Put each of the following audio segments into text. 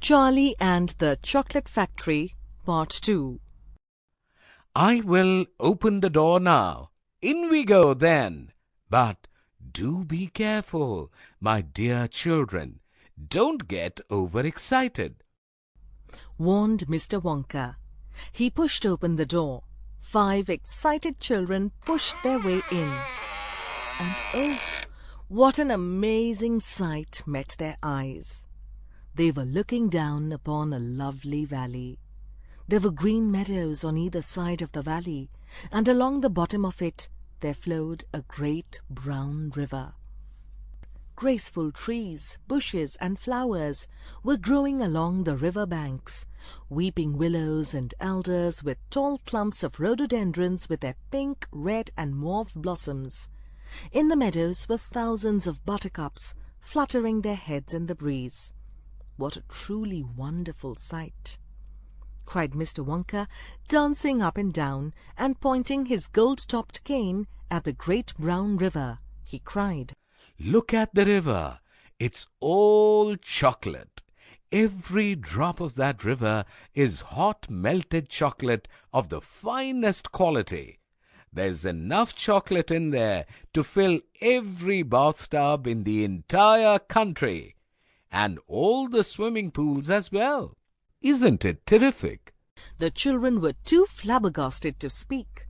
Charlie and the Chocolate Factory, Part 2. I will open the door now. In we go then. But do be careful, my dear children. Don't get overexcited, warned Mr. Wonka. He pushed open the door. 5 excited children pushed their way in. And oh, what an amazing sight met their eyes. They were looking down upon a lovely valley. There were green meadows on either side of the valley, and along the bottom of it there flowed a great brown river. Graceful trees, bushes, and flowers were growing along the river banks, weeping willows and alders with tall clumps of rhododendrons with their pink, red, and mauve blossoms. In the meadows were thousands of buttercups fluttering their heads in the breeze. What a truly wonderful sight! Cried Mr. Wonka, dancing up and down and pointing his gold-topped cane at the great brown river. He cried, Look at the river. It's all chocolate. Every drop of that river is hot melted chocolate of the finest quality. There's enough chocolate in there to fill every bathtub in the entire country, and all the swimming pools as well. Isn't it terrific? The children were too flabbergasted to speak.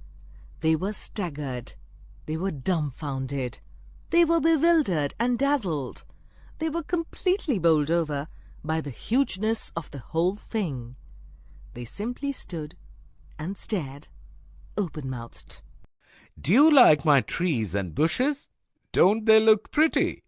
They were staggered. They were dumbfounded. They were bewildered and dazzled. They were completely bowled over by the hugeness of the whole thing. They simply stood and stared, open-mouthed. Do you like my trees and bushes? Don't they look pretty?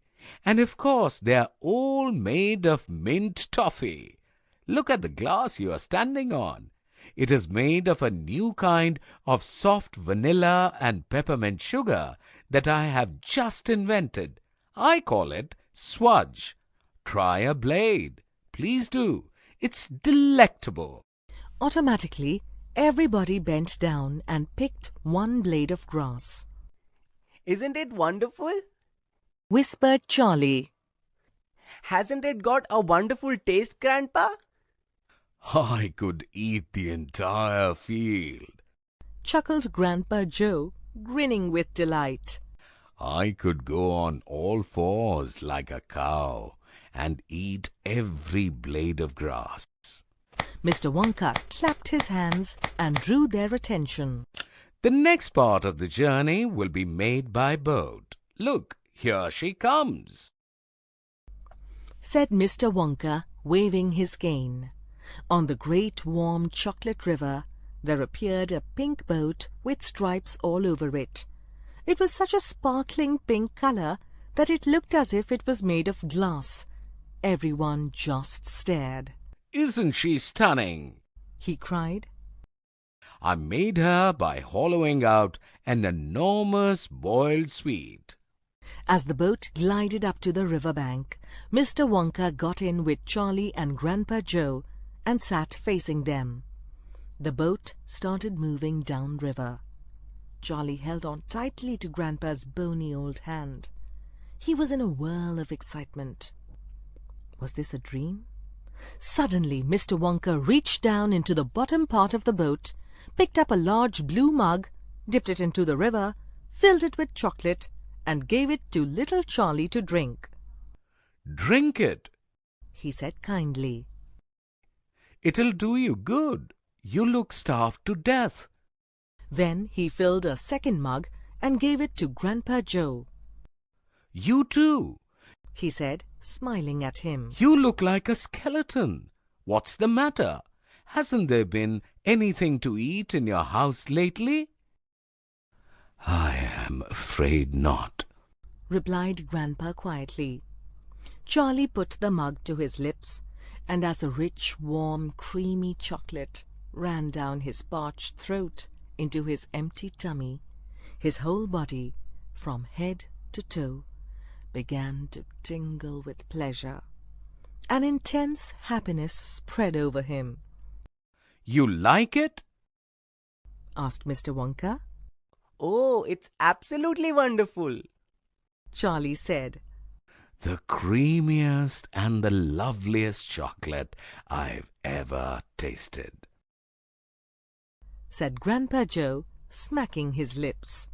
And of course they are all made of mint toffee. Look at the glass you are standing on. It is made of a new kind of soft vanilla and peppermint sugar that I have just invented. I call it swudge. Try a blade. Please do. It's delectable. Automatically, everybody bent down and picked one blade of grass. Isn't it wonderful? Whispered Charlie. Hasn't it got a wonderful taste, Grandpa? I could eat the entire field, chuckled Grandpa Joe, grinning with delight. I could go on all fours like a cow and eat every blade of grass. Mr. Wonka clapped his hands and drew their attention. The next part of the journey will be made by boat. Look, here she comes, said Mr. Wonka, waving his cane. On the great warm chocolate river there appeared a pink boat with stripes all over it. It was such a sparkling pink color that it looked as if it was made of glass. Everyone just stared. Isn't she stunning? He cried. I made her by hollowing out an enormous boiled sweet. As the boat glided up to the river bank, Mr. Wonka got in with Charlie and Grandpa Joe and sat facing them. The boat started moving downriver. Charlie held on tightly to Grandpa's bony old hand. He was in a whirl of excitement. Was this a dream? Suddenly, Mr. Wonka reached down into the bottom part of the boat, picked up a large blue mug, dipped it into the river, filled it with chocolate, and gave it to little Charlie to drink. Drink it, he said kindly. It'll do you good. You look starved to death. Then he filled a second mug and gave it to Grandpa Joe. You too, he said, smiling at him. You look like a skeleton. What's the matter? Hasn't there been anything to eat in your house lately? I am afraid not, replied Grandpa quietly. Charlie put the mug to his lips, and as a rich, warm, creamy chocolate ran down his parched throat into his empty tummy, his whole body, from head to toe, began to tingle with pleasure. An intense happiness spread over him. You like it? asked Mr. Wonka. Oh, it's absolutely wonderful, Charlie said. the creamiest and the loveliest chocolate I've ever tasted," said Grandpa Joe, smacking his lips.